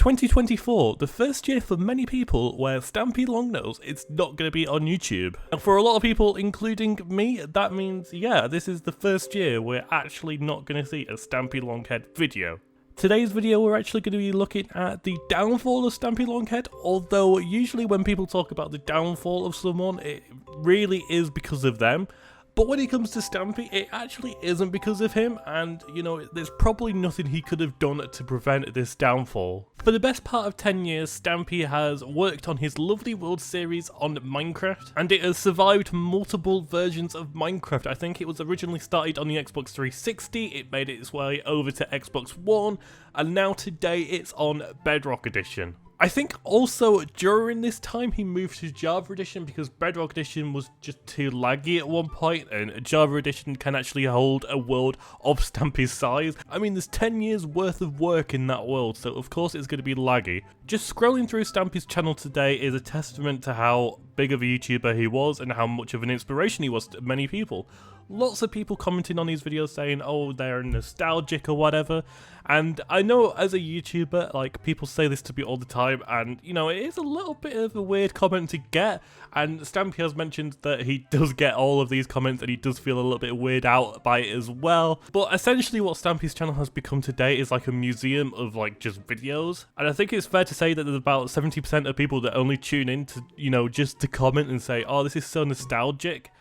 2024, the first year for many people where Stampy Longnose is not going to be on YouTube. And for a lot of people, including me, that means, yeah, this is the first year we're actually not going to see a Stampylonghead video. Today's video, we're actually going to be looking at the downfall of Stampylonghead, although usually when people talk about the downfall of someone, it really is because of them. But when it comes to Stampy, it actually isn't because of him, and, you know, there's probably nothing he could have done to prevent this downfall. For the best part of 10 years, Stampy has worked on his Lovely World series on Minecraft, and it has survived multiple versions of Minecraft. I think it was originally started on the Xbox 360, it made its way over to Xbox One, and now today it's on Bedrock Edition. I think also during this time he moved to Java Edition because Bedrock Edition was just too laggy at one point, and Java Edition can actually hold a world of Stampy's size. I mean, there's 10 years worth of work in that world, so of course it's going to be laggy. Just scrolling through Stampy's channel today is a testament to how big of a YouTuber he was and how much of an inspiration he was to many people. Lots of people commenting on these videos saying, oh, they're nostalgic or whatever, and I know as a YouTuber, like, people say this to me all the time, and, you know, it is a little bit of a weird comment to get, and Stampy has mentioned that he does get all of these comments and he does feel a little bit weirded out by it as well. But essentially what Stampy's channel has become today is like a museum of, like, just videos, and I think it's fair to say that there's about 70% of people that only tune in to, you know, just to comment and say, oh, this is so nostalgic.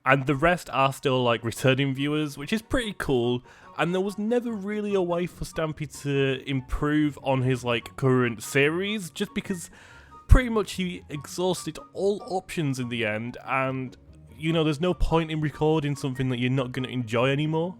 And the rest are still like returning viewers, which is pretty cool. And there was never really a way for Stampy to improve on his like current series, just because pretty much he exhausted all options in the end, and you know, there's no point in recording something that you're not going to enjoy anymore.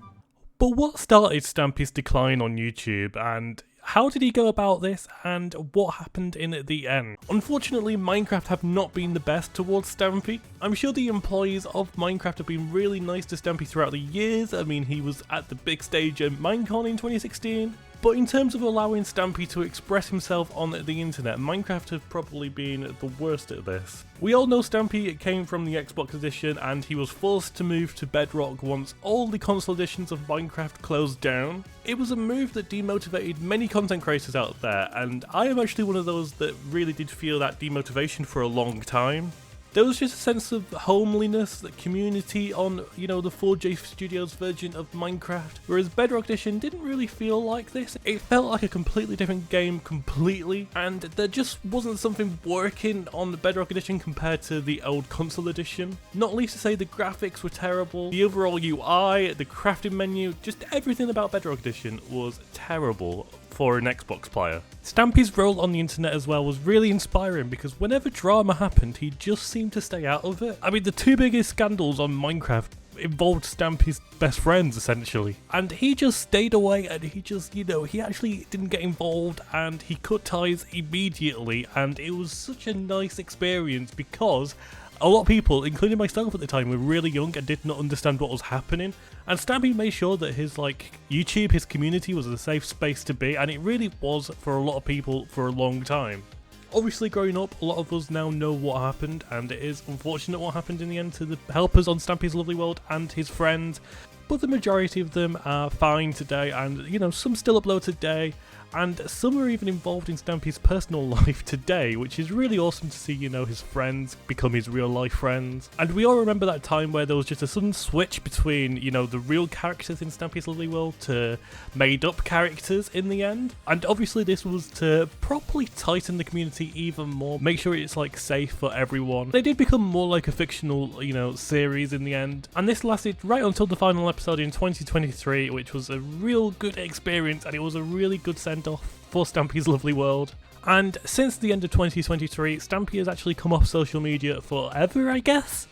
But what started Stampy's decline on YouTube, and how did he go about this, and what happened in the end? Unfortunately, Minecraft have not been the best towards Stampy. I'm sure the employees of Minecraft have been really nice to Stampy throughout the years. I mean, he was at the big stage at Minecon in 2016. But in terms of allowing Stampy to express himself on the internet, Minecraft have probably been the worst at this. We all know Stampy came from the Xbox edition, and he was forced to move to Bedrock once all the console editions of Minecraft closed down. It was a move that demotivated many content creators out there, and I am actually one of those that really did feel that demotivation for a long time. There was just a sense of homeliness, the community on, you know, the 4J Studios version of Minecraft, whereas Bedrock Edition didn't really feel like this. It felt like a completely different game completely, and there just wasn't something working on the Bedrock Edition compared to the old console edition. Not least to say the graphics were terrible, the overall UI, the crafting menu, just everything about Bedrock Edition was terrible for an Xbox player. Stampy's role on the internet as well was really inspiring because whenever drama happened, he just seemed to stay out of it. I mean, the two biggest scandals on Minecraft involved Stampy's best friends, essentially. And he just stayed away, and he just, you know, he actually didn't get involved, and he cut ties immediately, and it was such a nice experience because a lot of people, including myself at the time, were really young and did not understand what was happening, and Stampy made sure that his YouTube, his community was a safe space to be, and it really was for a lot of people for a long time. Obviously, growing up, a lot of us now know what happened, and it is unfortunate what happened in the end to the helpers on Stampy's Lovely World and his friends, but the majority of them are fine today, and, you know, some still upload today, and some are even involved in Stampy's personal life today, which is really awesome to see, you know, his friends become his real life friends. And we all remember that time where there was just a sudden switch between, you know, the real characters in Stampy's Lovely World to made up characters in the end. And obviously this was to properly tighten the community even more, make sure it's like safe for everyone. They did become more like a fictional, you know, series in the end. And this lasted right until the final episode in 2023, which was a real good experience, and it was a really good send off for Stampy's Lovely World. And since the end of 2023, Stampy has actually come off social media forever, I guess?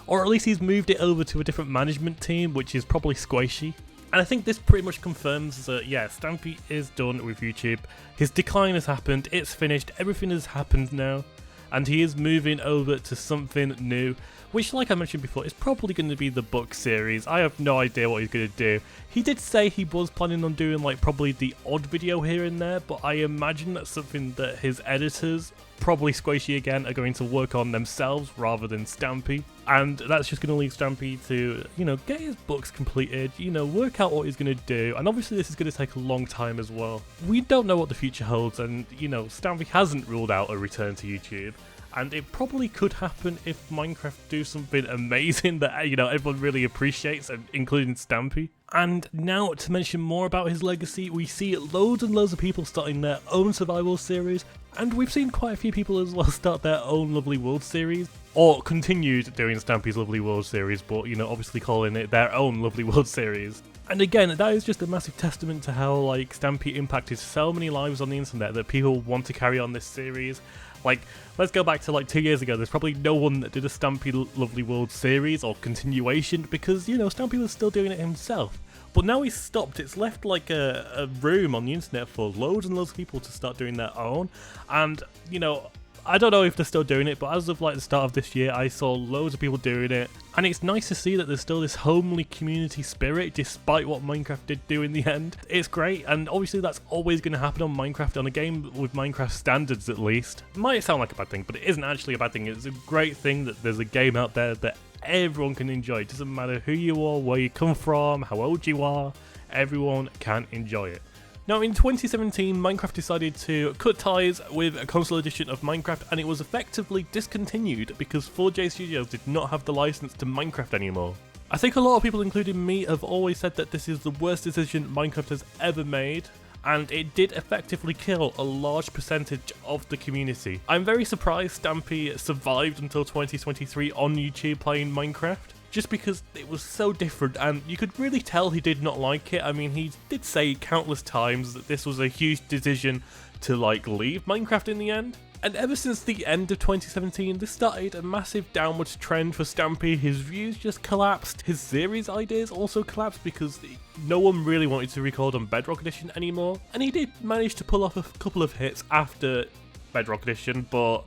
Or at least he's moved it over to a different management team, which is probably squishy. And I think this pretty much confirms that, yeah, Stampy is done with YouTube. His decline has happened, it's finished, everything has happened now. And he is moving over to something new, which, like I mentioned before, is probably going to be the book series. I have no idea what he's going to do. He did say he was planning on doing, like, probably the odd video here and there, but I imagine that's something that his editors probably Squishy again are going to work on themselves rather than Stampy. And that's just going to leave Stampy to, you know, get his books completed, you know, work out what he's going to do. And obviously this is going to take a long time as well. We don't know what the future holds, and, you know, Stampy hasn't ruled out a return to YouTube. And it probably could happen if Minecraft do something amazing that, you know, everyone really appreciates, including Stampy. And now to mention more about his legacy, we see loads and loads of people starting their own survival series, and we've seen quite a few people as well start their own Lovely World series, or continued doing Stampy's Lovely World series, but, you know, obviously calling it their own Lovely World series. And again, that is just a massive testament to how, like, Stampy impacted so many lives on the internet that people want to carry on this series. Like, let's go back to like 2 years ago, there's probably no one that did a Stampy Lovely World series or continuation because, you know, Stampy was still doing it himself. But now he's stopped, it's left like a room on the internet for loads and loads of people to start doing their own. And, you know, I don't know if they're still doing it, but as of like the start of this year, I saw loads of people doing it. And it's nice to see that there's still this homely community spirit, despite what Minecraft did do in the end. It's great, and obviously that's always going to happen on Minecraft, on a game with Minecraft standards at least. It might sound like a bad thing, but it isn't actually a bad thing. It's a great thing that there's a game out there that everyone can enjoy. It doesn't matter who you are, where you come from, how old you are, everyone can enjoy it. Now in 2017, Minecraft decided to cut ties with a console edition of Minecraft, and it was effectively discontinued because 4J Studios did not have the license to Minecraft anymore. I think a lot of people, including me, have always said that this is the worst decision Minecraft has ever made, and it did effectively kill a large percentage of the community. I'm very surprised Stampy survived until 2023 on YouTube playing Minecraft, just because it was so different, and you could really tell he did not like it. I mean, he did say countless times that this was a huge decision to like leave Minecraft in the end. And ever since the end of 2017, this started a massive downwards trend for Stampy. His views just collapsed, his series ideas also collapsed because no one really wanted to record on Bedrock Edition anymore. And he did manage to pull off a couple of hits after Bedrock Edition, but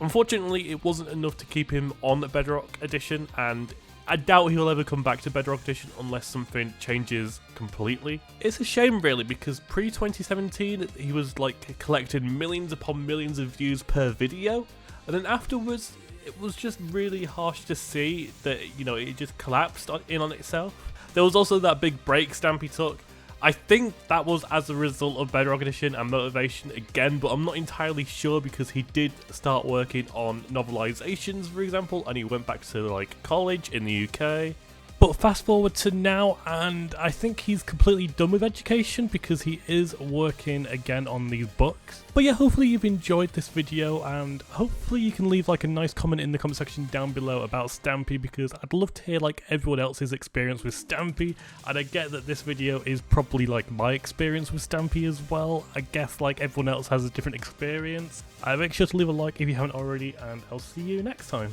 unfortunately it wasn't enough to keep him on Bedrock Edition, and I doubt he'll ever come back to Bedrock Edition unless something changes completely. It's a shame really, because pre-2017 he was like collecting millions upon millions of views per video, and then afterwards it was just really harsh to see that, you know, it just collapsed in on itself. There was also that big break Stampy took. I think that was as a result of Bedrock Edition and motivation again, but I'm not entirely sure because he did start working on novelizations, for example, and he went back to like college in the UK. But fast forward to now, and I think he's completely done with education because he is working again on these books. But yeah, hopefully you've enjoyed this video, and hopefully you can leave like a nice comment in the comment section down below about Stampy, because I'd love to hear like everyone else's experience with Stampy. And I get that this video is probably like my experience with Stampy as well. I guess like everyone else has a different experience. Make sure to leave a like if you haven't already, and I'll see you next time.